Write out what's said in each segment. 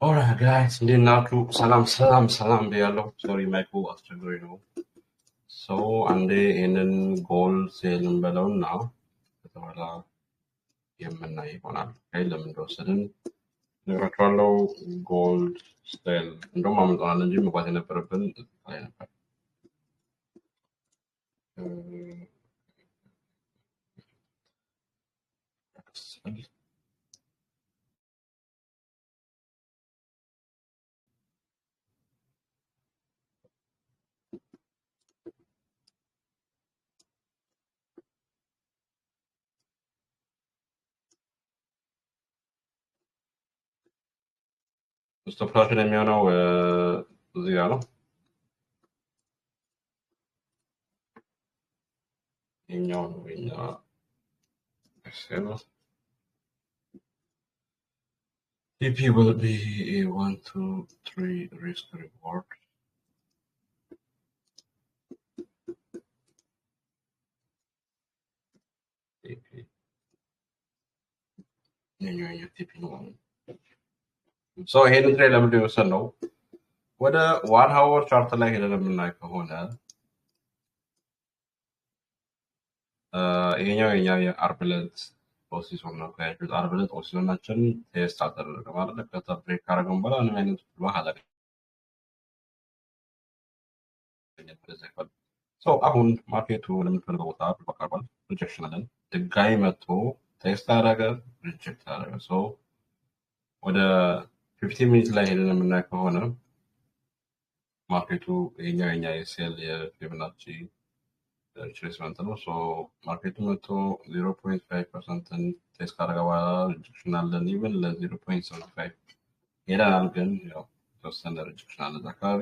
Alright guys, እንዴት ናችሁ? ሰላም ብያለሁ። ሶሪ ማይኩ አስቸግሮኝ ነው። አንዴ ይህንን ጎል ሴል እንበለውና ከዛ በኋላ የምናይ ይሆናል። ለምን እንደወሰድን እነግራችኋለሁ። ጎልድ ሴል እንደውም አምልጦናል እንጂ መግባት የነበረብን ላይ ነበር። ስቶፕ ሎሳችን የሚሆነው እዚህ ጋር ነው። ይኸኛው ነው የኛ ሴል። TP will be a 1, 2, 3 risk reward. TP. ይኸኛው TP ነው። ይሄንን ትሬድ ለምንድን የወሰድነው? ወደ 1 hour ቻርት ላይ ሄደን የምናይ ከሆነ ይሄኛው የኛ የአርብ ዕለት ፖዚሽን ነው። አርብ ዕለት ፖዚሽናችን ቴስት አደረገ ማለት ነው። ከዛ ብሬክ ካደረገን በኋላ ምንም አይነት ብሏህ አላገኘም። አሁን ማርኬቱ ለምንፈልገው ቦታ አቅርቧል። ሪጀክሽን አለን። ድጋሚ መጥቶ ቴስት አደረገ፣ ሪጀክት አደረገ። ወደ 15 ሚኒት ላይ ሄደን የምናይ ከሆነ ማርኬቱ የኛ የሴል የፊቦናቺ ሪትሬስመንት ነው። ማርኬቱ መጥቶ 0.5% ቴስት ካደረገ በኋላ ሪጀክሽን አለን። ኢቨን ለ0.75 ሄደናል፣ ግን ያው የተወሰነ ሪጀክሽን አለ እዛ አካባቢ።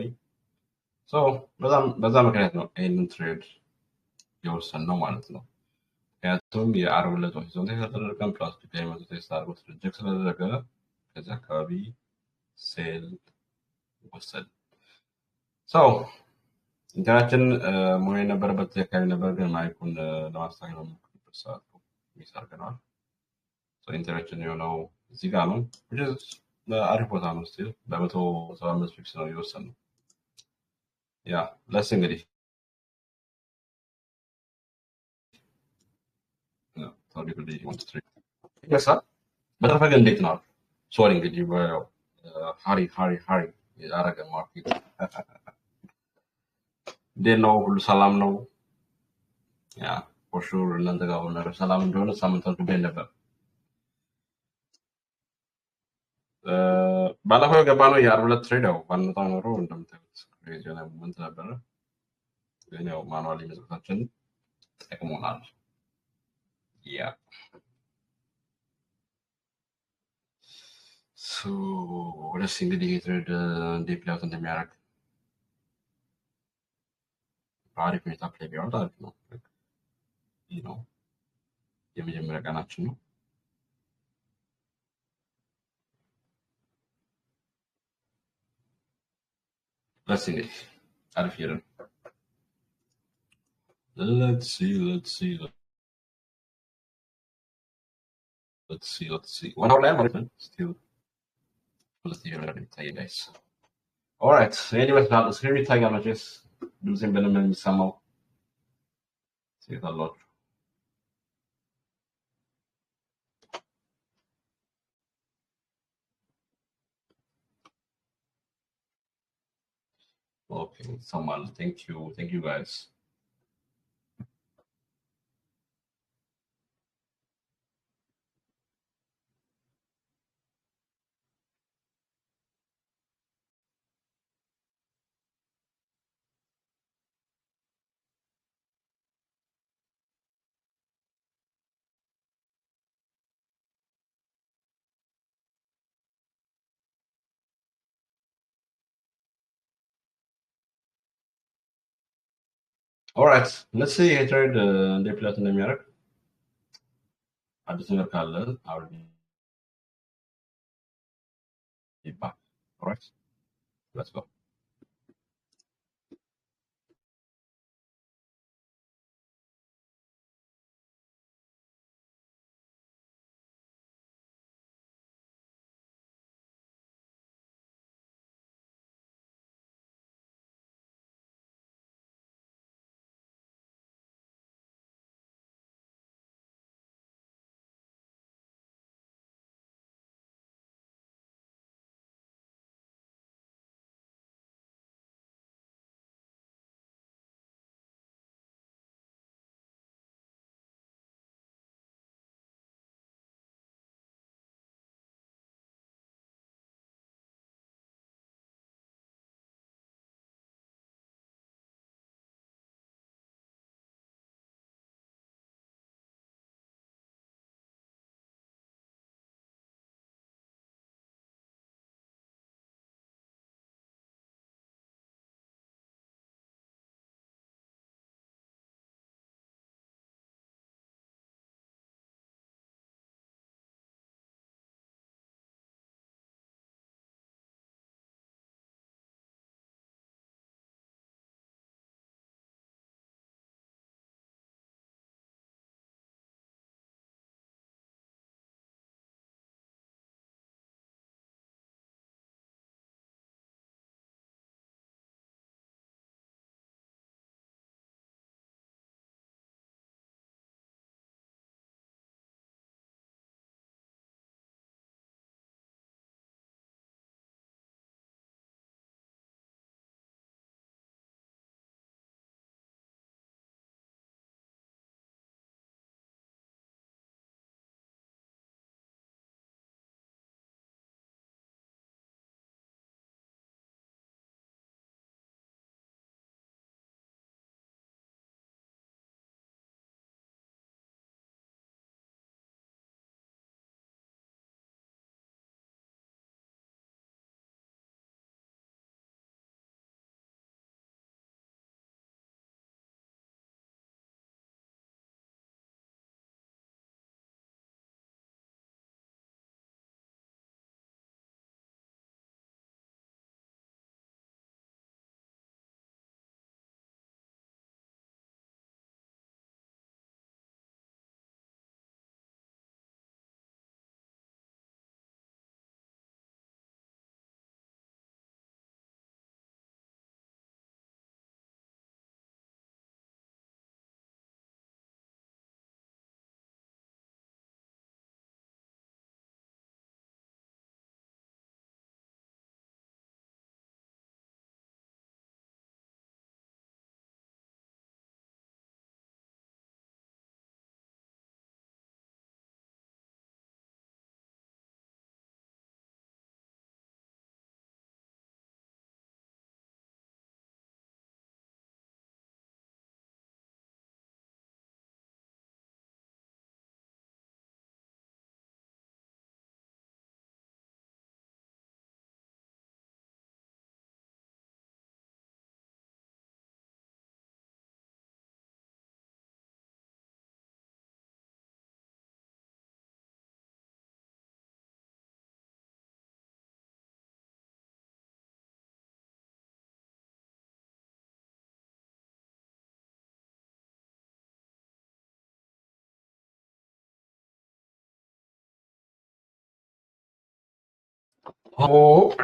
በዛ ምክንያት ነው ይህንን ትሬድ የወሰንነው ማለት ነው። ምክንያቱም የአርብ ዕለት ሆሪዞን የተደረገን ፕላስ ድጋሚ መጥቶ ቴስት አድርጎት ሪጀክት ስለተደረገ ከዚህ አካባቢ ሴል ወሰድ። ኢንተራችን መሆን የነበረበት አካባቢ ነበር፣ ግን ማይኩን ለማስተካከል በሞከርኩበት ሰዓት ሚስ አድርገነዋል። ኢንተራችን የሆነው እዚህ ጋር ነው። አሪፍ ቦታ ነው። ስቲል በ175 ፒፕስ ነው የወሰንነው። ያ ለስ እንግዲህ ይመስላል። በተረፈ ግን እንዴት ነው? ሶሪ እንግዲህ ሃሪ ያደረገ ማርኬት እንዴት ነው? ሁሉ ሰላም ነው? ያ ፎርሹር እናንተ ጋር ሁሉ ነገር ሰላም እንደሆነ ሳምንታት ጉዳይ ነበር። ባለፈው የገባ ነው የአርብ ዕለት ትሬድ ያው ባንመጣ ኖሮ እንደምታዩት ክሬዚ የሆነ ሞመንት ነበረ። ግን ያው ማኑዋሊ መጽሐፋችን ጠቅሞናል። ያ ወደስ እንግዲህ ትሬድ እንዴት ፕሌይአውት እንደሚያደርግ በአሪፍ ሁኔታ ፕሌይ ቢያወጣ አሪፍ ነው። ይህ ነው የመጀመሪያ ቀናችን ነው። ለስ እንግዲህ አሪፍ ሄደን let's see one hour ላይ ማለት ነው። still ሁለት ይሆናል የሚታየው guys. alright ይሄን ይመስላል። ስክሪን ይታያል መቼስ ድምጼን በደንብ የሚሰማው ሴታላችሁ። okay ይሰማል። thank you guys. alright let's see ይሄ ትሬድ እንዴት ፕሌይአውት እንደሚያደርግ አዲስ ነገር ካለ አውሪ ይባል። alright let's go. Oh,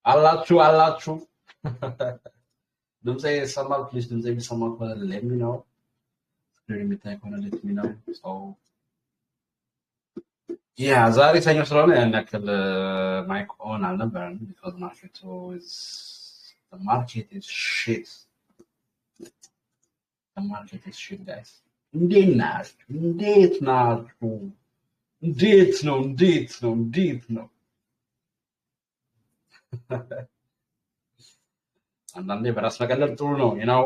አላችሁ ድምጼ ይሰማል? ፕሊዝ ድምጼ የሚሰማ ከሆነ let me know. ስክሪን የሚታይ ከሆነ let me know. So yeah, ዛሬ ሰኞ ስለሆነ ያን ያክል ማይክ ኦን አልነበረም because ማርኬቱ is the market is shit. The market is shit, guys. እንዴት ናችሁ? እንዴት ነው? አንዳንዴ በራስ መቀለድ ጥሩ ነው, you know.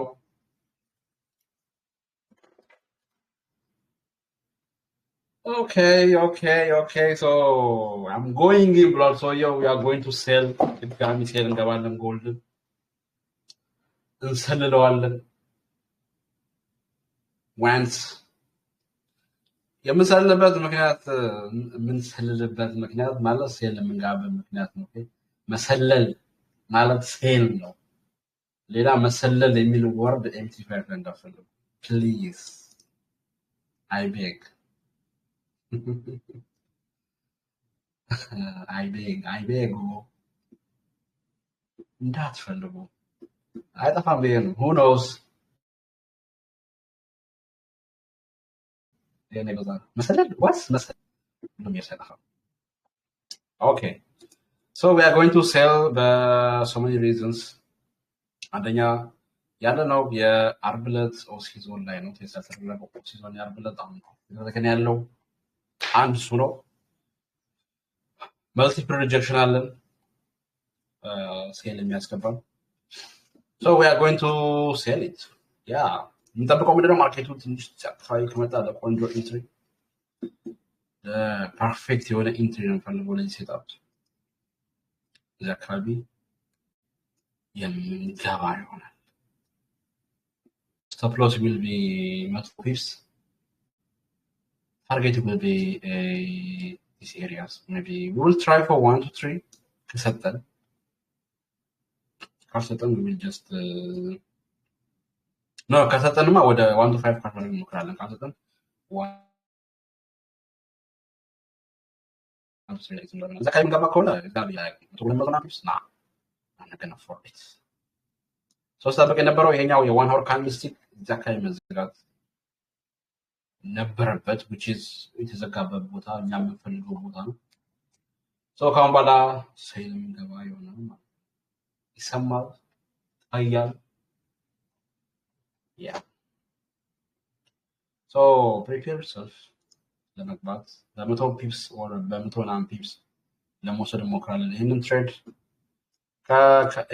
Okay. So I'm going in, bro. So yeah, we are going to sell. ድጋሚ ሴል እንገባለን. ጎልድ እንሰልለዋለን. ዋንስ የምንሰልልበት ምክንያት ማለት ሴል የምንገባበት ምክንያት ነው. መሰለል ማለት ሴል ነው. ሌላ መሰለል የሚል ወርድ ኤምፕሊፋየር እንዳፈልጉ ፕሊዝ I beg. እንዳትፈልጉ አይጠፋም ብዬ ነው. who knows የኔ በዛ መሰለል what's መሰለል ነው የሚያሰጣው. Okay, so we are going to sell the so many reasons. አንደኛ ያለ ነው የአርብ ዕለት ኦሲዞን ላይ ነው ተሰልፈው ኦሲዞን የአርብ ዕለት አሁን ነው ያለው አንድ እሱ ነው. መልቲፕል ሪጀክሽን አለን ሴል የሚያስገባው. so we are going to sell it. yeah, እንጠብቀው ምንድነው ማርኬቱ ትንሽ ጫፋይ ከመጣ ለቆንጆ ኢንትሪ ፐርፌክት የሆነ ኢንትሪ ነው ፈልጎ ለዚህ ሴታፕ እዛ አካባቢ የምንገባ ይሆናል. stop loss will be 100 pips. Target will be these areas. Maybe we will try for 1 to 3 ከሰጠን we will just no ከሰጠንማ ወደ 1 to 5 ካርድ እንሞክራለን. ካልሰጠን 1 to 3 ላይ ዘካይ እንገባ ከሆነ exactly like 200 pips ና I'm not gonna afford it. ሶስት ጠብቅ የነበረው ይሄኛው የ1 hour candlestick ዘካይ መዘጋት ነበረበት, which is የተዘጋበት ቦታ እኛ የምንፈልገው ቦታ ነው. so ካሁን በኋላ ሴል እንገባ ይሆናል ማለት ይሰማል ታያል. yeah, so prepare yourself ለመግባት በ100 ፒፕስ or በ100 ፒፕስ ለመውሰድ እንሞክራለን. ይሄንን ትሬድ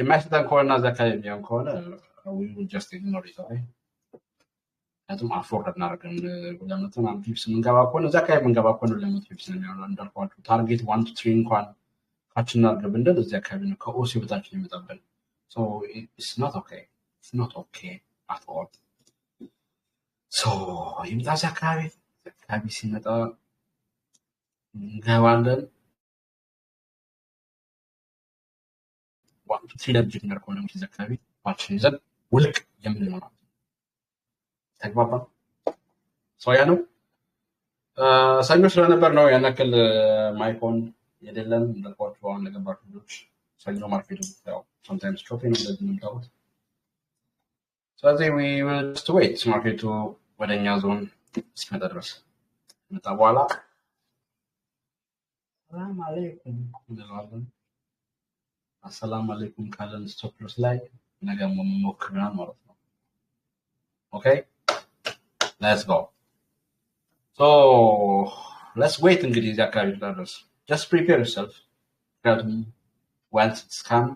የማይሰጠን ከሆነ ዘካይ የሚሆን ከሆነ we will just ignore it. okay, አቱም አፎርድ እናደርገን ለመተማም ፒፕስ ምንገባ ከሆነ ዘካይ ምንገባ ከሆነ ለመቶ ፒፕስ ነው የሚሆነው. እንዳልኳችሁ ታርጌት 1 to 3 እንኳን ካችን አድርገን እንደዚህ እዚህ አካባቢ ነው ከኦሲ በታች የሚመጣብን. so it's not okay at all. so ይምጣ አካባቢ ሲመጣ እንገባለን. 1 to 3 ለብጅ ከሆነ እዚህ አካባቢ ባችን ይዘን ውልቅ የምንሆነው ተግባባ. ሶያ ነው ሰኞ ስለነበር ነው ያን ያክል ማይኮን የደለን እንደቆርጠው አሁን ለገባችሁ ልጆች ሰኞ ማርኬቱ ያው sometimes chopping ነው እንደዚህ ነው. ስለዚህ we will just wait ማርኬቱ ወደኛ ዞን እስኪመጣ ድረስ መጣ በኋላ ሰላም አለይኩም እንላለን. አሰላም አለይኩም ካለን ስቶፕ ሎስ ላይ ነገ መሞክረናል ማለት ነው. okay, let's go. so let's wait እንግዲህ እዚህ አካባቢ ድረስ just prepare yourself. once it's come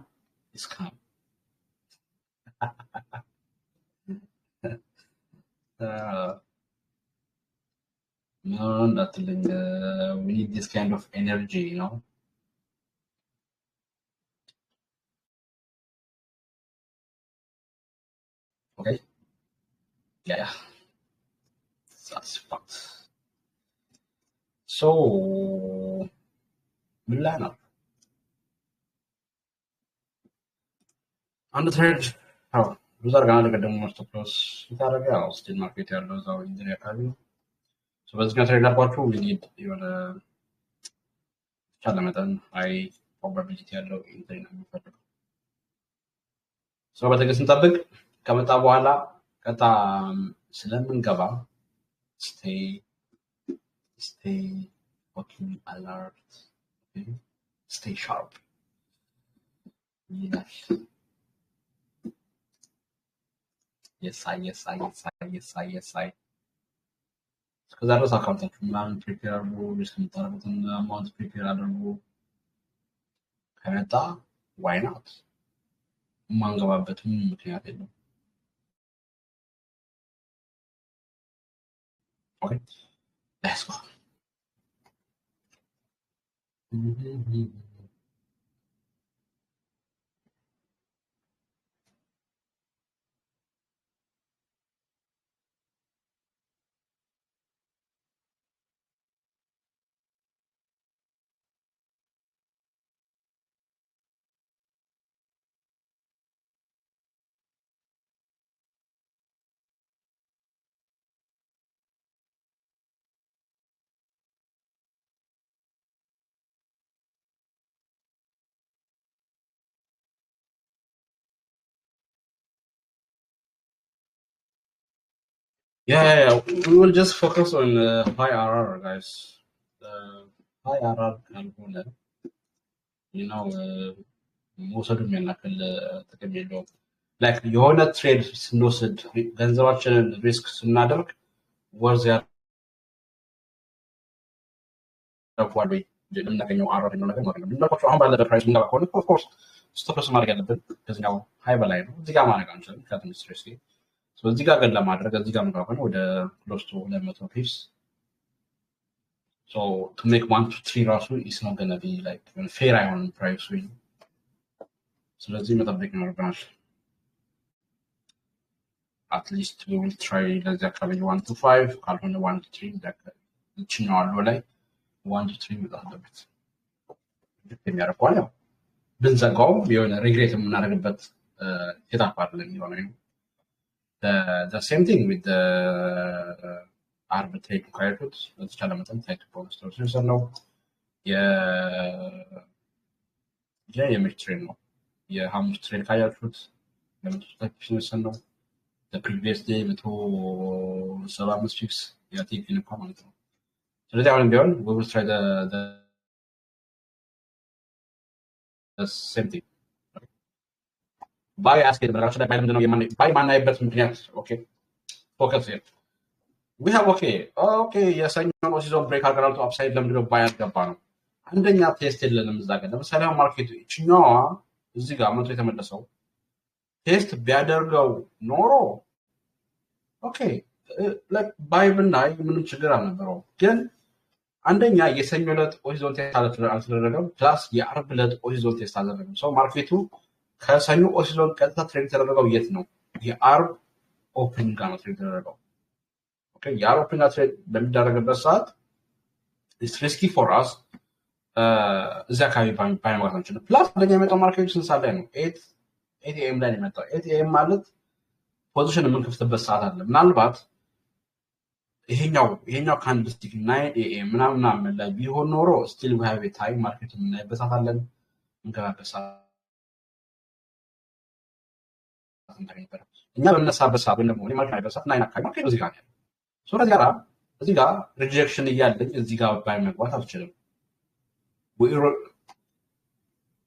no, nothing. We need this kind of energy, you know. okay, yeah, that's fact. so Milano አንድ ትሬድ ብዙ አርጋና ለቀደሙ ማስተፕሎስ ይታረጋው ስቲል ማርኬት ያለው እዛው ኢንዲያ አካባቢ ነው. so በዚህ ጋር ትሬድ አድርጓችሁ we need የሆነ ቻለ መጠን ሃይ ፕሮባቢሊቲ ያለው ኢንትሪ ነው የሚፈልገው። ሰው በትዕግስት እንጠብቅ። ከመጣ በኋላ ቀጣ ስለምንገባ stay fucking alert, okay? Stay sharp. Yes, I. እስከዛ ድረስ አካውንታችሁ ምናምን ፕሪፔር አድርጉ፣ ሪስክ የምታደርጉትን አማውንት ፕሪፔር አድርጉ። ከመጣ ዋይ ናት የማንገባበትም ምክንያት የለም። ኦኬ ሌትስ ጎ። Yeah, we will just focus on high RR, guys. High RR ካልሆነ መውሰዱ የሚያናክል ጥቅም የለውም። ላይክ የሆነ ትሬድ ስንወስድ ገንዘባችንን ሪስክ ስናደርግ ወርዝ ያደርጓል ወይ የምናገኘው RR ነው ነገር ማለት ነው። እንደቆቹ አሁን ባለበት ፕራይስ ምንገባ ከሆነ ኦፍ ኮርስ ስቶፕ ማድረግ ያለብን ከዚህኛው ሃይ በላይ ነው። እዚህ ጋር ማድረግ አንችልም ምክንያቱም ስትሬስ እዚህ ጋር ግን ለማድረግ እዚህ ጋር ምንገባ ከሆነ ወደ ክሎስ ቱ 200 ፒፕስ So to make 1 to 3 ራሱ is not going to be like fair አይሆንም ፕራይሱ። ስለዚህ መጠበቅ ይኖርብናል። at least we will try ለዚህ አካባቢ 1 to 5 ካልሆነ 1 to 3 እችኛው አለው ላይ 1 to 3 መጣ አለበት። የሚያደርገው ነው ብንዘጋው የሆነ ሪግሬት የምናደርግበት ሴታፕ አይደለም የሚሆነው። the same thing with the arbitrate ካያችሁት በተቻለ መጠን ታይት ፖሊስቶች ነው የምርት ትሬድ ነው። የሐሙስ ትሬድ ካያችሁት ለምትታክሽን ነው previous day 175 ፊክስ ያቲክ ነው ማለት ነው። ስለዚህ አሁን ቢሆን we will try the same thing. ባይ አስኬድ በራሱ ላይ ባይ ምንድነው ባይ ማናይበት ምክንያት ኦኬ ፎከስ here we have okay የሰኞን ኦሲዞን ብሬክ አድርገናል። ቱ አፕሳይድ ለምንድነው ባይ አልገባ ነው? አንደኛ ቴስት የለንም እዛ ጋር። ለምሳሌ ማርኬቱ እችኛዋ እዚህ ጋር መቶ የተመለሰው ቴስት ቢያደርገው ኖሮ ኦኬ ላይክ ባይ ብናይ ምንም ችግር አልነበረው። ግን አንደኛ የሰኞ ዕለት ኦሲዞን ቴስት አልተደረገም፣ ፕላስ የአርብ ዕለት ኦሲዞን ቴስት አልተደረገም። ሰው ማርኬቱ ከሰኞ ኦሲዞን ቀጥታ ትሬድ የተደረገው የት ነው? የአርብ ኦፕኒንግ ጋር ነው ትሬድ የተደረገው። የአርብ ኦፕኒንግ ትሬድ በሚደረግበት ሰዓት ኢትስ ሪስኪ ፎር አስ እዚያ አካባቢ ባይ መግባት አንችልም። ፕላስ አንደኛ የመጣው ማርኬቱ ስንት ሰዓት ላይ ነው? 8 AM ላይ ነው የመጣው። 8 AM ማለት ፖዚሽን የምንከፍትበት ሰዓት አለ። ምናልባት ይሄኛው ካንድልስቲክ 9 AM ምናምን ላይ ቢሆን ኖሮ ስቲል we have a time ማርኬቱ የምናይበት ሰዓት አለን፣ እንገባበት ሰዓት ነበር። እኛ በምነሳበት ሰዓት ወይ ደግሞ ማርኬት አይበት ሰዓት 9 አካባቢ ማርኬቱ እዚህ ጋር ነው። እዚህ ጋር ሪጀክሽን እያለኝ እዚህ ጋር ባይ መግባት አልችልም።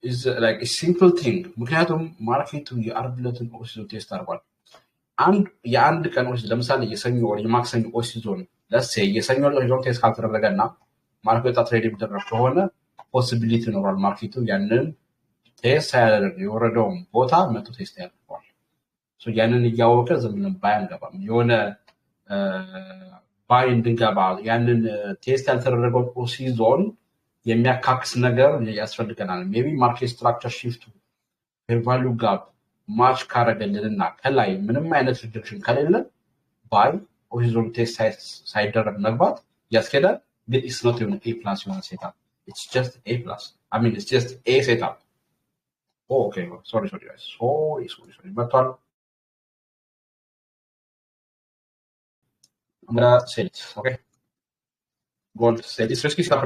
is like a simple thing ምክንያቱም ማርኬቱ የአርብ ዕለትን ኦሲዞን ቴስት አድርጓል። የአንድ ቀን ኦሲዞን ለምሳሌ የሰኞ ወር የማክሰኞ ኦሲዞን ለሴ የሰኞ ኦሲዞን ቴስት ካልተደረገና ማርኬቱ ትሬድ የሚደረግ ከሆነ ፖሲቢሊቲ ይኖራል ማርኬቱ ያንን ቴስት ሳያደርግ የወረደውን ቦታ መቶ ቴስት ያደርገዋል። ያንን እያወቀ ዝም ብለን ባይ አንገባም። የሆነ ባይ እንድንገባ ያንን ቴስት ያልተደረገው ኦሲዞን የሚያካክስ ነገር ያስፈልገናል። ሜቢ ማርኬት ስትራክቸር ሺፍቱ ፌር ቫልዩ ጋፕ ማች ካረገልንና ከላይ ምንም አይነት ሪጀክሽን ከሌለ ባይ ኦሲዞን ቴስት ሳይደረግ መግባት ያስኬዳል። ግን ኢትስ ኖት even A+ የሆነ ሴታፕ ኢትስ ጀስት A+. I mean it's just A ሴታፕ። ኦኬ ሶሪ ጋይስ ሶሪ መጥቷል። I'm gonna sell it. Okay, gold sell. It's risky stuff.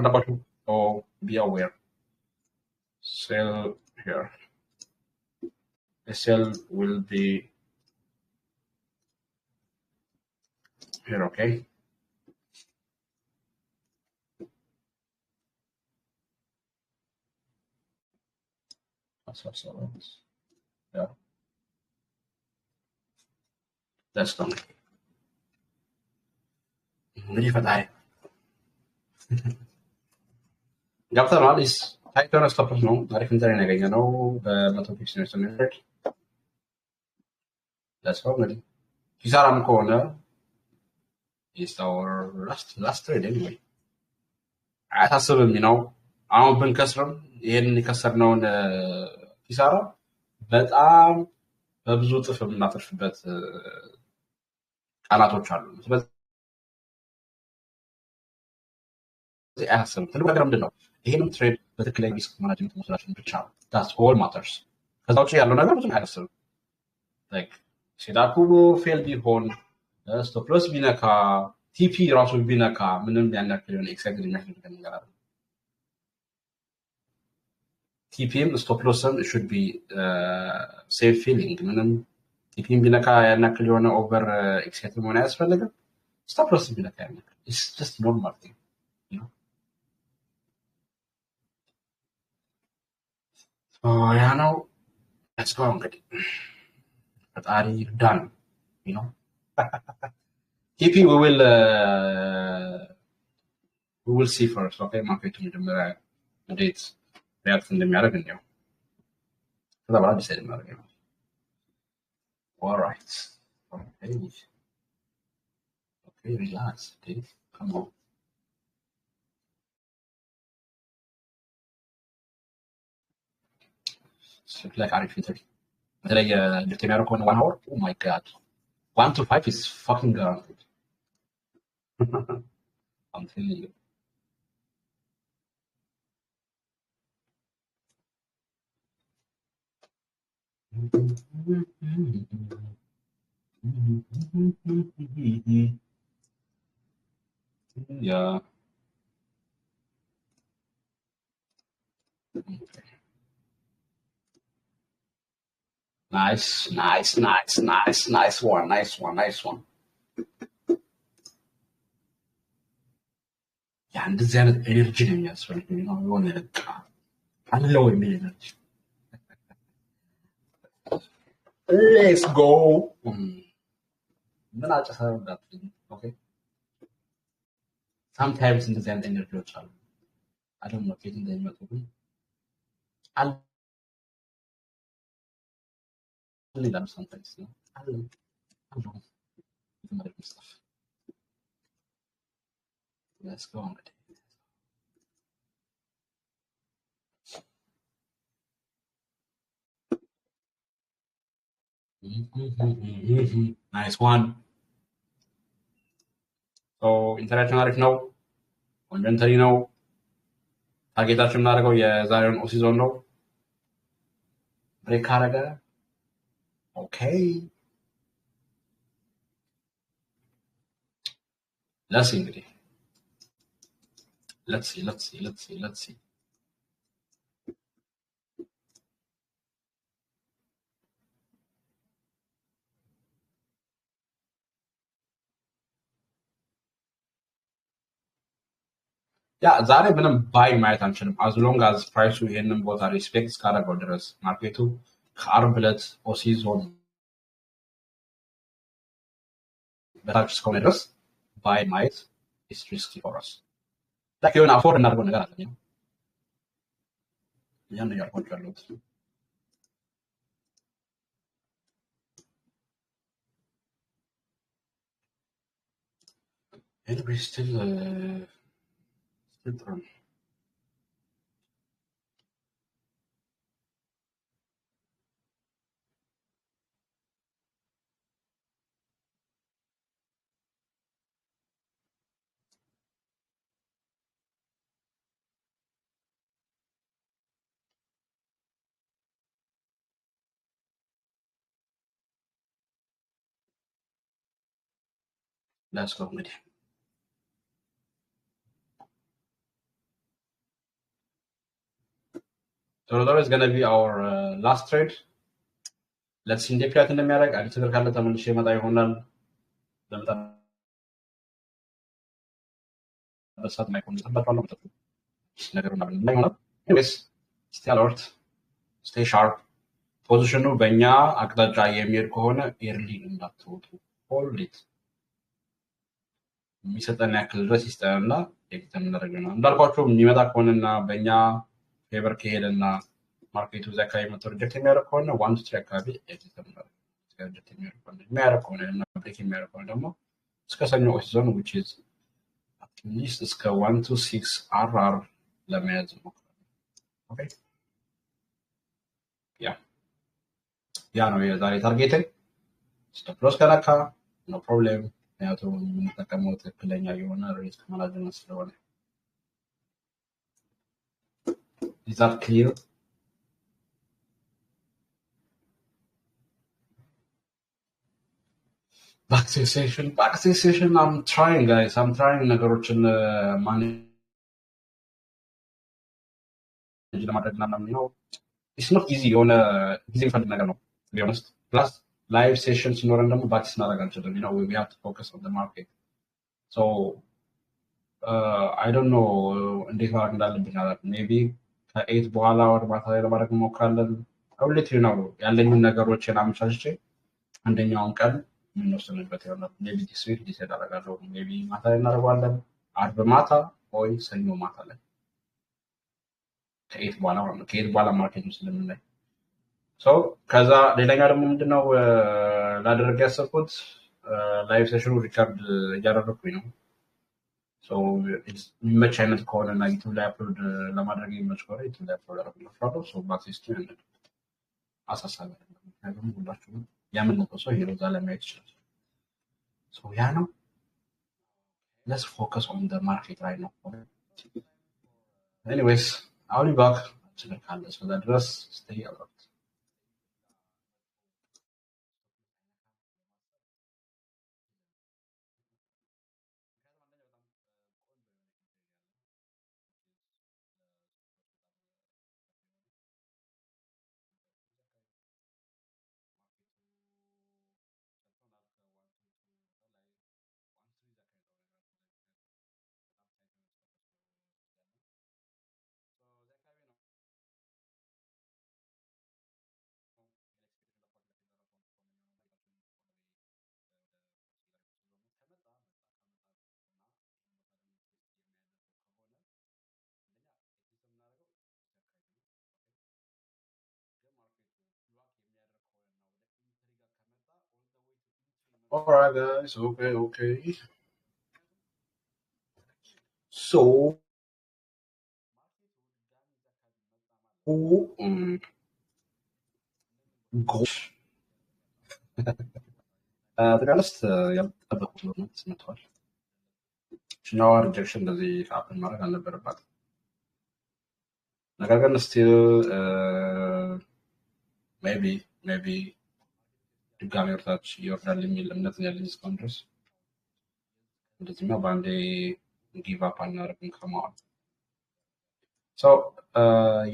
So be aware. cell here. The cell will be here, okay? Yeah. That's done. እንግዲህ ፈጣሪ ገብተናል። ስ ታይፕ የሆነ ስቶፕስ ነው። አሪፍ ኢንተርኔት ያገኘ ነው በመቶ ፒክስ ሚሄድ ለሰው እንግዲህ ኪሳራም ከሆነ ላስት ትሬድ ወይ አያሳስብም ነው። አሁን ብንከስርም ይህን የከሰርነውን ኪሳራ በጣም በብዙ እጥፍ የምናተርፍበት ቃላቶች አሉ። ስለዚህ አያሳስብም። ትልቁ ነገር ምንድን ነው? ይህንም ትሬድ በትክክለኛ ሪስክ ማናጅመንት መውሰዳችን ብቻ ነው። ዳትስ ኦል ማተርስ። ከዛ ውጭ ያለው ነገር ብዙም አያሳስብም። ሴዳፑ ፌል ቢሆን ስቶፕ ሎስ ቢነካ ቲፒ ራሱ ቢነካ ምንም ያን ያክል የሆነ ኤክሳይትድ የሚያስደርግ ነገር አለ። ቲፒም ስቶፕ ሎስም ሹድ ቢ ሴፍ ፊሊንግ። ምንም ቲፒም ቢነካ ያን ያክል የሆነ ኦቨር ኤክሳይትድ መሆን አያስፈልግም። ስቶፕ ሎስ ቢነካ ያን ያክል ኢትስ ጀስት ኖርማል ቲንግ ያ ነው። ለትስ ጎ እንግዲህ ፈጣሪ ዳን ነው። ቲፒ we will see first. Okay, ማርኬቱ መጀመሪያ እንዴት ሪያክት እንደሚያደርግ እንየው። ከዛ በኋላ ዲሳይድ እናደርግ ነው። Alright. Okay, relax. Okay, come on. like አሪፍ ኢንተሪ በተለይ ልክ የሚያደርግ ከሆነ 1 hour, oh my god, 1 to 5 is fucking guaranteed. I'm telling you. Yeah. Okay. Nice one. ያ እንደዚህ አይነት ኤነርጂ ነው የሚያስፈልገው ነው። የሆነ በቃ አለው የሚል ኤነርጂ ሌትስ ጎ ምን አጨሰው እንዳትኝ። ኦኬ ሳምታይምስ እንደዚህ አይነት ኤነርጂዎች አሉ። አለም ነው ከየት እንደሚመጡ ግን አለ ይላሉ። ሳምታይምስ ነው አለ stuff. Let's go on. Nice one. So ኢንተራክሽን አሪፍ ነው። ኮንቨንተሪ ነው። ታርጌታችን የምናደርገው የዛሬውን ኦሲዞን ነው። ብሬክ አረገ። ኦኬ let's see እንግዲህ let's see. ያ ዛሬ ምንም ባይ ማየት አንችልም። as long as ፕራይሱ ይሄንን ቦታ ሪስፔክት እስካደረገው ድረስ ማርኬቱ ከአርብ ዕለት ኦሲዞን በታች እስከሆነ ድረስ ባይ ማየት is risky for us. like የሆነ አፎርድ እናደርገው ነገር አለ። ያን ነው ያልኳቸው ያለሁት። anyway still ጥሩ ነው። let's go እንግዲህ So that is gonna be our last trade. Let's see እንደፊያት እንደሚያደርግ አዲስ ነገር ካለ ተመልሼ መጣ ይሆናል። በሰዓት ላይ ቆንጆ ተባቷል ነው ነገሩን አብረን ይሆናል። Anyways, stay alert, stay sharp. ፖዚሽኑ በእኛ አቅጣጫ የሚሄድ ከሆነ ኤርሊ እንዳትወጡ። ሆልድ ኢት የሚሰጠን ያክል ድረስ ይስጠንና ኤግዚት የምናደርግ ነው። እንዳልኳቸው የሚመጣ ከሆነና በእኛ ፌቨር ከሄደና ማርኬቱ እዚያ አካባቢ መጥቶ ሪጀክት የሚያደርግ ከሆነ 1 to 3 አካባቢ ኤግዚት የምናደርግ ሪጀክት የሚያደርግ ከሆነ እና ብሬክ የሚያደርግ ከሆነ ደግሞ እስከ ሰኞ ኦሲዞን which is at least እስከ 1 to 6 RR ለመያዝ ነው። ኦኬ ያ ነው የዛሬ ታርጌት። ስቶፕ ሎስ ከነካ ኖ ፕሮብሌም፣ ምክንያቱም የምንጠቀመው ትክክለኛ የሆነ ሪስክ ማናጅመንት ስለሆነ። Is that clear? Back session, I'm trying guys, I'm trying ነገሮችን ማኔጅ ለማድረግ ምናምን ነው። It's not easy የሆነ ጊዜ የሚፈልግ ነገር ነው to be honest. Plus live session ሲኖረን ደግሞ ባክስ ማድረግ አንችልም። We have to focus on the market. So I don't know እንዴት ማድረግ እንዳለብኝ አላውቅም። maybe ከ8 በኋላ ወደ ማታ ላይ ለማድረግ እንሞክራለን። ሁለት ነው ያለኝን ነገሮችን አመቻችቼ አንደኛውን ቀን የምንወስንበት ይሆናል። ሜቢ ዲስ ዊክ ዲሳይድ አደርጋለሁ። ሜቢ ማታ ላይ እናደርገዋለን፣ አርብ ማታ ወይ ሰኞ ማታ ላይ ከ8 በኋላ ማለት ነው። ከ8 በኋላ ማርኬት ስለምናይ ከዛ ሌላኛ ደግሞ ምንድነው ላደርግ ያሰብኩት ላይቭ ሴሽኑ ሪካርድ እያደረኩኝ ነው። የሚመች አይነት ከሆነ እና ዩቱብ ላይ አፕሎድ ለማድረግ የሚመች ከሆነ ዩቱብ ላይ አፕሎድ አደርግላችኋለሁ። በአክሴስ ቱ ያንን አሳሳቢ አይደለም፣ ምክንያቱም ሁላችሁም ያመለጠው ሰው ሄዶ እዛ ላይ ማየት ይችላል። ያ ነው። let's focus on the market right now. Anyways, I'll be back ችግር ካለ እስከዛ ድረስ stay alert. Alright guys, okay. ጎሽ to be honest ያልጠበቁት ነው መጥቷል። ችኛዋ ሪጀክሽን እንደዚህ ሀፕን ማድረግ አልነበረባትም። ነገር ግን ስቲል ሜቢ ድጋሚ ወርታች ይወርዳል የሚል እምነት ያለኝ እስካሁን ድረስ። እንደዚህማ በአንዴ ጊቭ አፕ አናደርግም ከመዋል።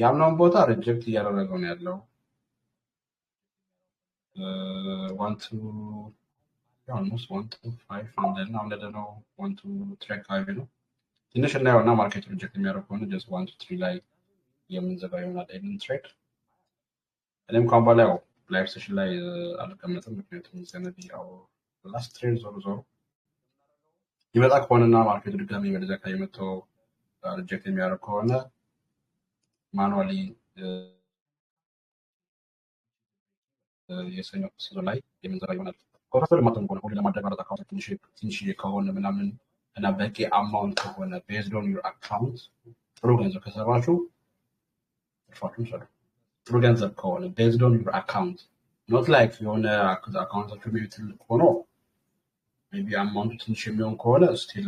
ያምናውን ቦታ ሪጀክት እያደረገው ነው ያለው። 1 to almost 1 to 5 and አሁን ደግሞ 1 to 3 አካባቢ ነው። ትንሽ እናየውና ማርኬት ሪጀክት የሚያደርግ ከሆነ just 1 to 3 ላይ የምንዘጋ ይሆናል ይህንን ትሬድ። እኔም እንኳን በኋላ ያው ላይቭ ሴሽን ላይ አልቀመጥም፣ ምክንያቱም ዘነቢ ያው ላስት ትሬድ ዞሮ ይመጣ ከሆነና ማርኬቱ ድጋሚ ወደዚያ አካባቢ መጥቶ ሪጀክት የሚያደርግ ከሆነ ማኑዋሊ የሰኞ ሲዞን ላይ የምንዘጋ ይሆናል። ኮንትራክተር ማተም ከሆነ ሁሉ ለማድረግ ማለት አካውንት ትንሽ ከሆነ ምናምን እና በቂ አማውንት ከሆነ ቤዝድ ኦን ዩር አካውንት ጥሩ ገንዘብ ከሰራችሁ ትርፋችሁን ሰሩ። ጥሩ ገንዘብ ከሆነ ቤዝድ ኦን ዩር አካውንት ኖት ላይክ የሆነ አካውንታችሁ ሜቢ ትልቅ ሆኖ ሜቢ አማውንቱ ትንሽ የሚሆን ከሆነ ስቲል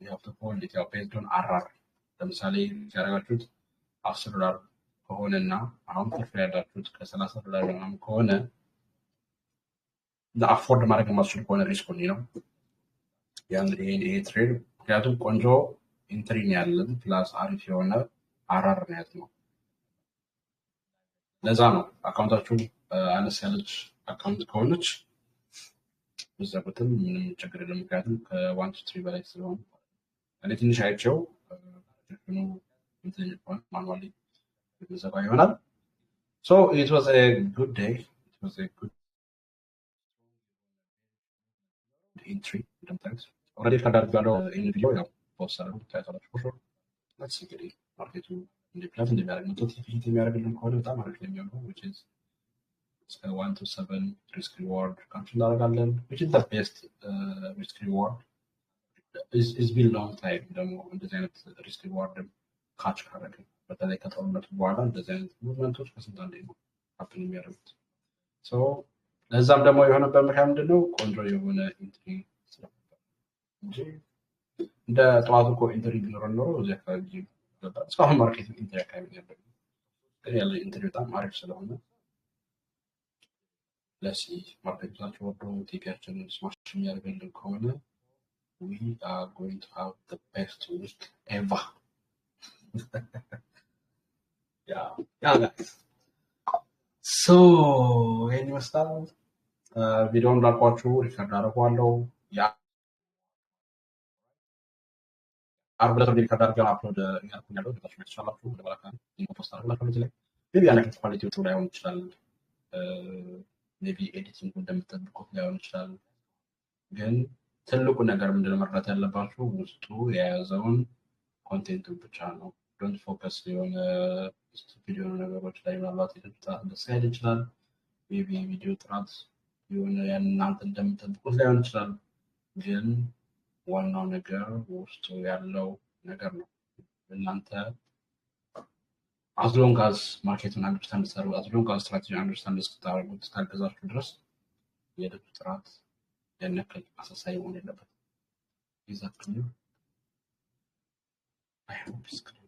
ዩ ሃቭ ቱ ሆልድ ኢት ያው ቤዝድ ኦን አርአር። ለምሳሌ ያደረጋችሁት $10 ከሆነና አሁን ትርፍ ያላችሁት ከ$30 ምናምን ከሆነ አፎርድ ማድረግ የማትችሉ ከሆነ ሪስክ ነው ያን ይሄ ትሬድ። ምክንያቱም ቆንጆ ኢንትሪ ያለን ፕላስ አሪፍ የሆነ አራር ነው ያለው። ለዛ ነው አካውንታችሁ አነስ ያለች አካውንት ከሆነች ብትዘጉትም ምንም ችግር የለም። ምክንያቱም ከ1 to 3 በላይ ስለሆነ እኔ ትንሽ አይቼው ማኑዋሊ የምዘጋ ይሆናል። So it was a good day. It was a good entry. Already ካዳርጋለው in video ያው ፖስት አድርጉ ታይታላችሁ for sure. Let's see እንግዲህ ማርኬቱ እንዲፕላት እንደሚያደርግ ነው ቲፒ የሚያደርግልን ከሆነ በጣም አሪፍ ነው የሚሆነው which is 1 to 7 risk reward ካንችል እናደርጋለን which is the best risk reward is been long time ደግሞ እንደዚህ አይነት risk reward ካች ካደረገ በተለይ ከጦርነቱ በኋላ እንደዚህ አይነት ሙቭመንቶች ከስንት አንዴ ነው ሀፕን የሚያደርጉት። ሶ ለዛም ደግሞ የሆነበት ምክንያት ምንድነው ቆንጆ የሆነ ኢንትሪ ስለነበር እንጂ እንደ ጠዋቱ እኮ ኢንትሪ ቢኖረን ኖሮ እዚህ አካባቢ ነበር። እስካሁን ማርኬቱ ኢንትሪ አካባቢ ነበር፣ ግን ያለ ኢንትሪ በጣም አሪፍ ስለሆነ ለሲ ማርኬታችን ወርዶ ቲፒያችንን ስማሽ የሚያደርግልን ከሆነ we are going to have the best week ever. yeah guys. So ይሄን ይመስላል ቪዲዮውን ላልኳችሁ ሪከርድ አደርገዋለሁ። ያ አርብ ዕለት ሪከርድ አድርገን አፕሎድ ያደርኩኝ ያለው ታች ማለት ይችላልችሁ ወደ ባላካ ፖስት አድርጋለሁ እዚህ ላይ ሜቢ ያለበት ኳሊቲው ላይሆን ይችላል፣ ሜቢ ኤዲቲንግ እንደምትጠብቁት ላይሆን ይችላል። ግን ትልቁ ነገር ምንድነው መረዳት ያለባችሁ ውስጡ የያዘውን ኮንቴንቱ ብቻ ነው። ዶንት ፎከስ የሆነ ስቱፒድ የሆኑ ነገሮች ላይ ምናልባት የጥራት ደስ አይል ይችላል፣ ሜቢ ቪዲዮ ጥራት የሆነ ያን እናንተ እንደምትጠብቁት ላይሆን ይችላል። ግን ዋናው ነገር ውስጡ ያለው ነገር ነው። እናንተ as long as ማርኬቱን አንደርስታንድ ታደርጉ as long as ስትራቴጂ አንደርስታንድ እስክታደርጉት እስካገዛችሁ ድረስ የድምፅ ጥራት ያነከል አሳሳይ መሆን የለበትም። ይዛችሁ I hope it's clear.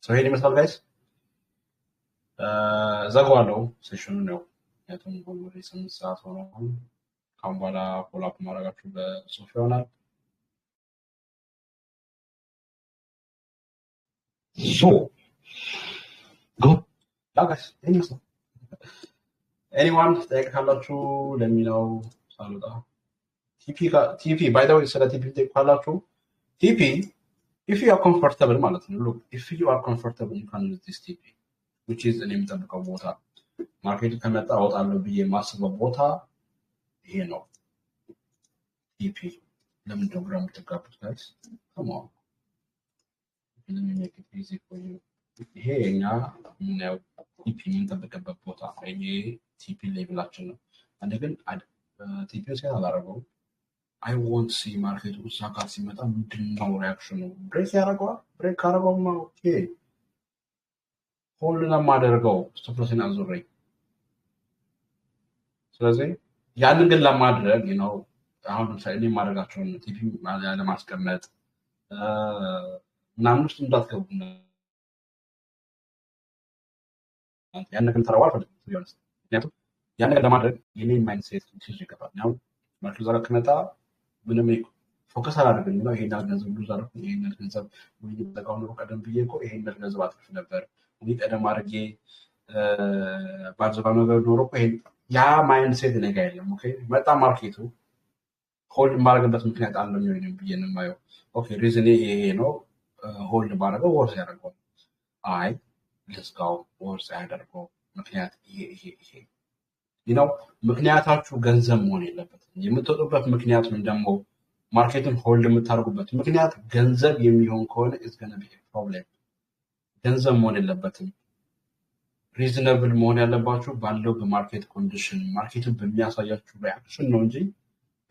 So ይሄን ይመስላል ጋይስ። ዘግዋለሁ ሴሽኑን ነው ያቱን ኦልሬዲ 8 ሰዓት ሆኖ ካሁን በኋላ ፎሎ አፕ ማድረጋችሁ በጽሁፍ ይሆናል። So go guys ይሄን ይመስላል። anyone ጠይቅ ካላችሁ ለሚለው ሳልወጣ ቲፒ by the way ስለ ቲፒ ጠይቅ ካላችሁ ቲፒ if you are comfortable ማለት ነው look if you are comfortable you can use this TP which is እኔ የምጠብቀው ቦታ ማርኬቱ ከመጣ አወጣለሁ ብዬ የማስበው ቦታ ይሄ ነው። ቲፒ ለምን ደግሞ የምትጋቡት ጋይስ come on let me make it easy for you። ይሄ እኛ የምናየው ቲፒ የምንጠብቅበት ቦታ ይሄ ቲፒ ሌቭላችን ነው። አንድ ግን ቲፒ ውስጥ አላደረገውም I want to see market Osaka ሲመጣ ምንድነው ሪአክሽኑ? ብሬክ ያደርገዋል። ብሬክ ካደረገውማ ኦኬ ሆልድ ለማደርገው ስቶፕ ሎስን አዙሬ። ስለዚህ ያንን ግን ለማድረግ ነው አሁን ለምሳሌ ማድረጋቸውን ቲፒ ለማስቀመጥ ምናምን ውስጥ እንዳትገቡ ያን ነገር ተራዋል ፈልግ ይሆናል። ምክንያቱም ያን ነገር ለማድረግ የኔ ማይንድሴት ትይዝ ይገባል። ያው ማርኬቱ ዛሬ ከመጣ ምንም ፎከስ አላደርግም ነው ይሄን ገንዘብ ብዙ አልኩ ይሄን ገንዘብ ወይ ተቃው ነው ቀደም ብዬ እኮ ይሄን ገንዘብ አጥፍ ነበር ወይ ቀደም አድርጌ ባዘባ ነገር ኖሮ እኮ ይሄን ያ ማይንድሴት ነገር የለም። ኦኬ መጣ ማርኬቱ ሆልድ ማድረግበት ምክንያት አለ ነው ይሄን ብዬ ነው የማየው። ኦኬ ሪዝን ይሄ ነው ሆልድ ባደረገው ወርስ ያደርገው አይ ለስጋው ወርስ ያደርገው ምክንያት ይሄ ነው። ምክንያታችሁ ገንዘብ መሆን የለበትም። የምትወጡበት ምክንያት ምን ደግሞ ማርኬቱን ሆልድ የምታደርጉበት ምክንያት ገንዘብ የሚሆን ከሆነ is going to be a problem። ገንዘብ መሆን የለበትም። ሪዝነብል መሆን ያለባችሁ ባለው በማርኬት ኮንዲሽን ማርኬቱን በሚያሳያችሁ ሪአክሽን ነው እንጂ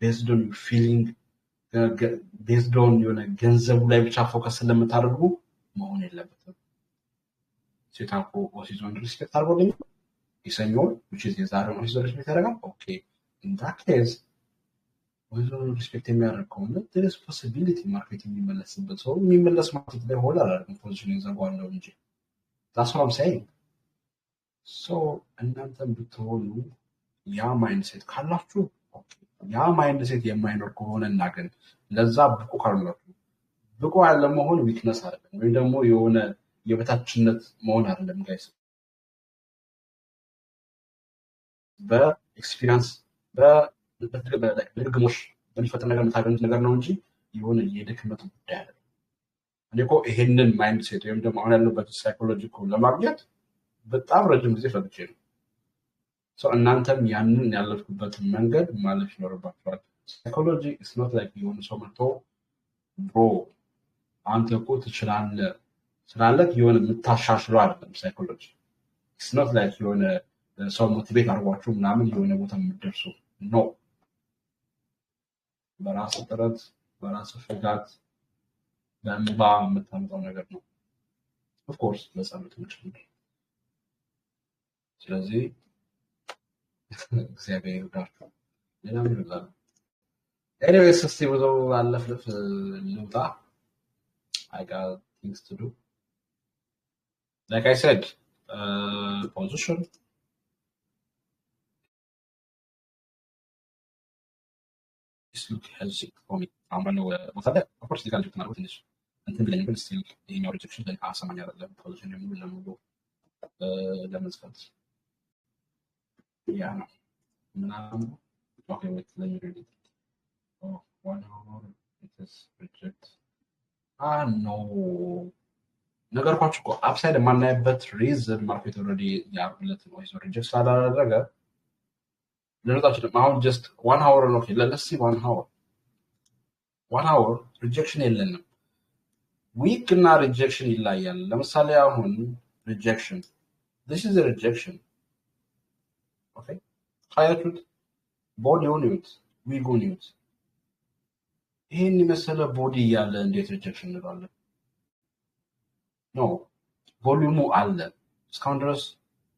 based on your feeling based on የሆነ ገንዘቡ ላይ ብቻ ፎከስ ስለምታደርጉ መሆን የለበትም። ሲታቆ ኦሲዞን ሪስፔክት አድርጎልኝ ይሰኛል which is የዛሬውን ኦሲዞን ሪስፔክት ያደርጋል። ኦኬ in that case ኦሲዞን ሪስፔክት የሚያደርግ ከሆነ there is possibility ማርኬት የሚመለስበት ሰው የሚመለስ ማርኬት ላይ ሆል አላደርግም ፖዚሽን ይዘጋዋለሁ እንጂ that's what I'm saying። so እናንተም ብትሆኑ ያ ማይንድሴት ካላችሁ ያ ማይንድሴት የማይኖር ከሆነና ግን ለዛ ብቁ ካልሆናችሁ ብቁ ያለ መሆን ዊክነስ አይደለም ወይ ደግሞ የሆነ የበታችነት መሆን አይደለም ጋይስ በኤክስፒሪየንስ በድግግሞሽ በሚፈጠር ነገር የምታገኙት ነገር ነው እንጂ የሆነ የድክመት ጉዳይ አይደለም። እኔ እኮ ይሄንን ማይንድ ሴት ወይም ደግሞ አሁን ያለበት ሳይኮሎጂ እኮ ለማግኘት በጣም ረጅም ጊዜ ፈጅቼ ነው። እናንተም ያንን ያለፍኩበትን መንገድ ማለፍ ይኖርባችኋል። ሳይኮሎጂ ኢስ ኖት ላይክ የሆነ ሰው መጥቶ ብሮ አንተ እኮ ትችላለህ ስላለህ የሆነ የምታሻሽለው አይደለም። ሳይኮሎጂ ኢስ ኖት ላይክ የሆነ ሰው ሞቲቬት አድርጓችሁ ምናምን የሆነ ቦታ የምትደርሱ ነው። በራስ ጥረት በራስ ፍጋት በእንባ የምታመጣው ነገር ነው። ኦፍኮርስ በጸሎት ምንጭ። ስለዚህ እግዚአብሔር ይርዳችሁ። ሌላ ምን ይላል? ኤኒዌይስ እስቲ ብዙ አለፍልፍ ልውጣ። I got things to do. Like I said, position. This look healthy for me. I'm gonna what's that? Of course, you can't do it now. Finish. Until then, you will still in your rejection. Then ask someone else. Position you will never go. Lemons cuts. Yeah. No. Okay, wait. Let me read it. Oh, 1 hour. It is reject. No. ነገርኳችሁ እኮ አፕሳይድ የማናይበት ሪዝን ማርኬት ኦልሬዲ ያሉለት ነው ይዞ ሪጀክት ስላደረገ ልንወጣችንም አሁን ጀስት 1 hour ነው። ለለስ 1 hour ሪጀክሽን የለንም። ዊክ እና ሪጀክሽን ይለያል። ለምሳሌ አሁን ሪጀክሽን this is a rejection. Okay? ካያችሁት ቦዲውን ይዩት፣ ዊጉን ይዩት። ይሄን የመሰለ ቦዲ ያለ እንዴት ሪጀክሽን እንለዋለን? ኖ ቮሊዩሙ አለ። እስካሁን ድረስ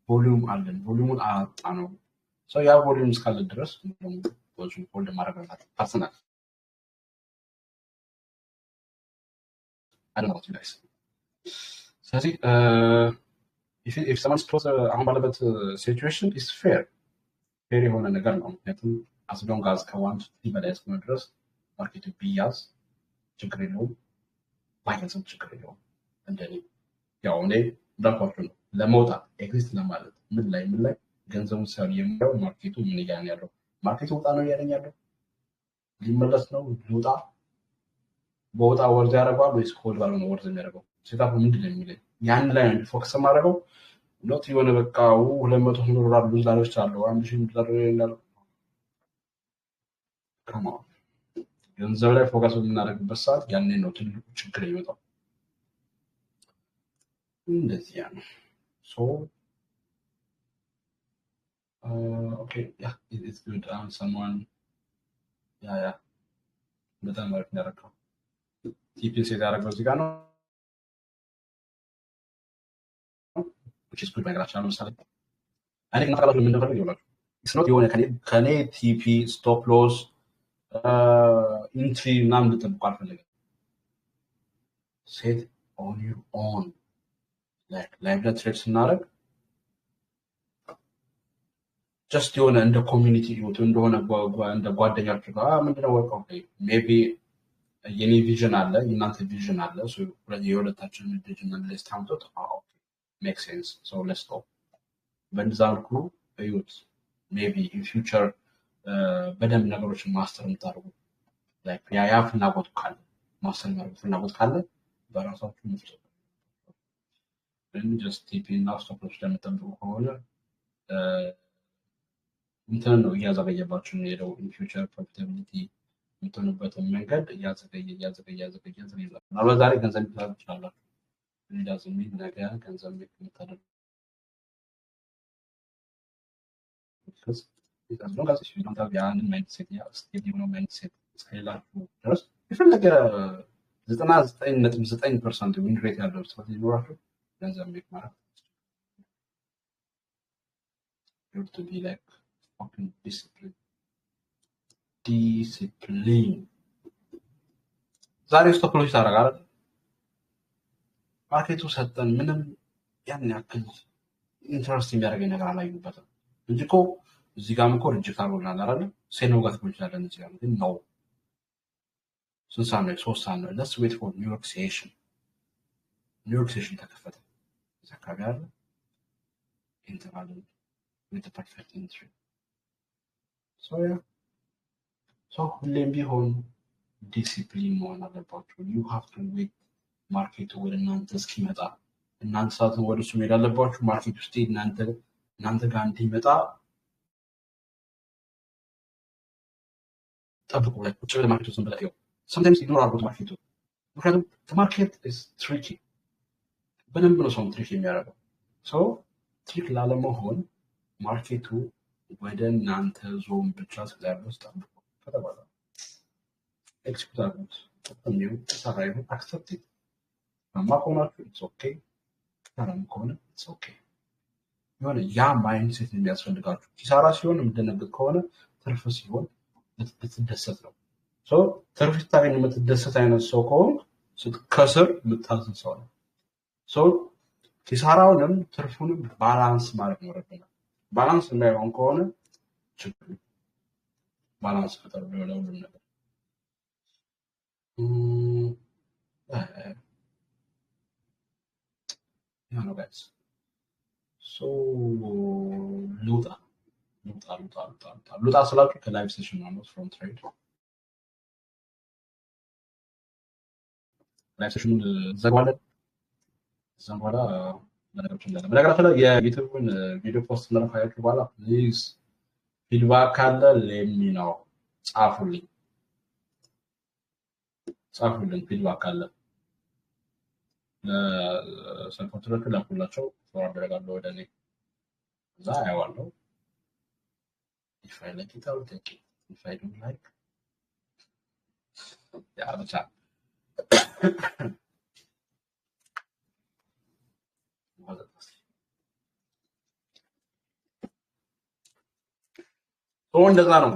ቮሊዩም አለን። ቮሊዩሙን አጣ ነው። ሰው ያ ቮሊዩም እስካለ ድረስ ቮሊዩም ሆልድ ማድረግ አለበት። ፐርሰናል I don't know what you guys. ስለዚህ if someone's close አሁን ባለበት ሲቹዌሽን is fair የሆነ ነገር ነው። ምክንያቱም as long as ከዋንት በላይ እስከሆነ ድረስ ማርኬቱ ቢያዝ ችግር የለውም፣ ባይገዛም ችግር የለውም። እንደኔ ያው እኔ እንዳልኳችሁ ነው ለመውጣት ኤግዚስት ለማለት ምን ላይ ገንዘቡን ሳይሆን የሚያው ማርኬቱ ምን እያለ ያለው ማርኬቱ ወጣ ነው እያለኝ ያለው ሊመለስ ነው ልውጣ በወጣ ወርድ ያደርገዋል ወይስ ኮድ ባለው ነው ወርድ የሚያደርገው ሴታፕ ምንድን ነው የሚለኝ ያን ላይ ነው ፎከስ ማድረገው። ኖት የሆነ በቃ $200 ብዙ ዳሎች አለው $1000 ይላል ከማ ገንዘብ ላይ ፎከስ የምናደርግበት ሰዓት ያኔ ነው ትልቁ ችግር የሚመጣው። እንደዚህ ያ ነው። ሶ okay yeah it's good someone yeah በጣም አሪፍ ያደረገው ቲፒስ ያደረገው እዚህ ጋር ነው which is good ነገራችን ለምሳሌ እኔ ግን ታውቃላችሁ ምን እንደፈለግ ይላል it's not የሆነ ከኔ ቲፒ ስቶፕ ሎስ ኢንትሪ ምናምን እንድጠብቁ አልፈለግም። ሴት on your own like live trade ስናደርግ just የሆነ እንደ ኮሚኒቲ ይወጡ እንደሆነ እንደ ጓደኛችሁ ጋር ምንድነው ወርቀው ሜቢ የኔ ቪዥን አለ የናንተ ቪዥን አለ ሶ የሁለታችን ቪዥን አለ ስታምጡት make sense so let's go በእንደዛ መልኩ እዩት። ሜቢ in future በደንብ ነገሮችን ማስተር እንታርጉ like ያ ፍላጎት ካለ ማስተር ማድረግ ፍላጎት ካለ በራሳችሁ ምትጠቀሙ just ቲፒ እና ስቶፕ ሎስ ለምትጠብቁ ከሆነ እንትን ነው እያዘገየባችሁ ነው የሄደው in future profitability የምትሆኑበትን መንገድ እያዘገየ ነው። ዛሬ ገንዘብ ልታደርጉ ትችላላችሁ። እንደዚህ ምን ነገር ገንዘብ ልታደርጉ as long as you don't have ያንን mindset ስቴት የሆነ mindset እስከሌላችሁ ድረስ የፈለገ 99.9% ዊን ሬት ያለው ሰው ይኖራችሁ ገንዘብ ሜክ ማድረግ you have to be like fucking discipline ዛሬ ስቶፕ ሎስ ታደርጋለህ ማርኬቱ ሰጠን ምንም ያን ያክል ኢንተረስት የሚያደርገኝ ነገር አላየሁበትም እንጂ እኮ እዚህ ጋርም እኮ ሪጀክት አድርጎናል አይደል ሴኖ ጋር ትቆያለህ እዚህ ጋር ግን ነው 3 ሰዓት ነው let's wait for New York session ኒውዮርክ ሴሽን ተከፈተ። እዛ አካባቢ አለ ኢንተርቫልን with the perfect entry. So yeah. So ሁሌም ቢሆን ዲሲፕሊን መሆን አለባችሁ። you have to wait ማርኬቱ ወደ እናንተ እስኪመጣ እናንተ ሰዓትን ወደ እሱ መሄድ አለባችሁ። ማርኬት ውስጥ እናንተ ጋር እንዲመጣ ጠብቁ። ላይ ቁጭ ብለህ ማርኬቱ ዝም ብለህ ይኸው sometimes ኢግኖር አድርጉት ማርኬቱ። ምክንያቱም ማርኬት is tricky በደንብ ነው ሰውን ትሪክ የሚያደርገው። ሶ ትሪክ ላለመሆን ማርኬቱ ወደ እናንተ ዞን ብቻ ስለያለው ጠብቁ። ከተባለ ኤክስኪዩት አድርጉት። ተጠሚው ተሳራዩ አክሰፕት ማቆማችሁ ኢትስ ኦኬ ሰላም ከሆነ ኢትስ ኦኬ። የሆነ ያ ማይንድሴት የሚያስፈልጋችሁ ኪሳራ ሲሆን የምትደነግጥ ከሆነ ትርፍ ሲሆን ልትደሰት ነው። ሶ ትርፍ ስታገኝ የምትደሰት አይነት ሰው ከሆነ ስትከስር የምታዝን ሰው ነው። ሶ ኪሳራውንም ትርፉንም ባላንስ ማድረግ ይኖርብናል። ባላንስ የማይሆን ከሆነ ችግር ባላንስ ፈጠሩ ለሁሉም ነገር ያ ነው ጋይስ። ሶ ልውጣ ስላችሁ ከላይቭ ሴሽን ነው ፍሮም ትሬድ ላይቭ ሴሽኑን ዘግዋለን። እዛም በኋላ ነገሮች እንዳለ በነገራችን ላይ የዩቲዩብን ቪዲዮ ፖስት እናደርጋችሁ በኋላ ፕሊዝ ፊድባክ ካለ ለሚ ነው ጻፉልኝ ፊድባክ ካለ ለሰፖርተሮቹ ላኩላቸው ፎርዋርድ አደርጋለሁ ወደ እኔ እዛ አያዋለሁ። if I like it I'll take it, if I don't like ያ ብቻ እንደዛ ነው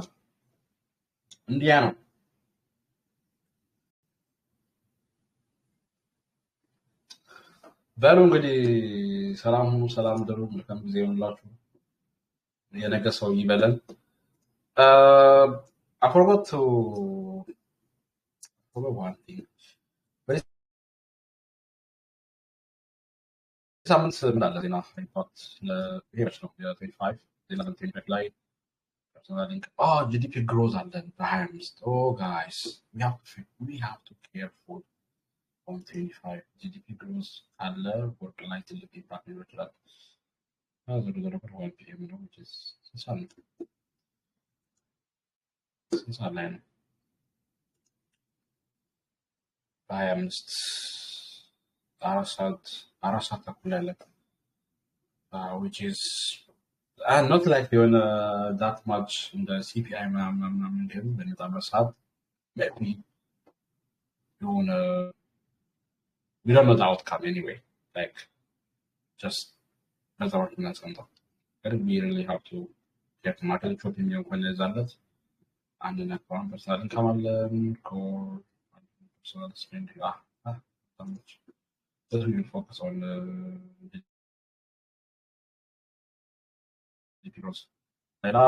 እንዲያ ነው። በሉ እንግዲህ ሰላም ሁኑ፣ ሰላም ደሩ፣ መልካም ጊዜ ይሁንላችሁ። የነገ ሰው ይበለን። I forgot one thing. ሳምንት ምን አለ ዜና ኢምፓክት ለሄሮች ነው የ25 ዜና ለምትሄድ ላይ personal link GDP growth አለን በ25 guys we have to careful on 25 GDP growth አለ ወርቅ ላይ ትልቅ ኢምፓክት ሊኖር ይችላል። ዞሮ ዞሮ 1 PM ነው which is ስንት ላይ ነው በ25 አራት ሰዓት ተኩል ያለ which is not like that much in the CPI ምናምን ግን በነጣበት ሰዓት maybe we don't know the outcome anyway, like just as our finance center we really have to get market shopping when there's that and then personal income አለን personal spending how much does we focus on growth ሌላ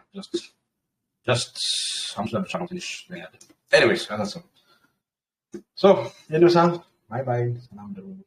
just I'm trying to finish anyways that's all. So, bye bye. Salam.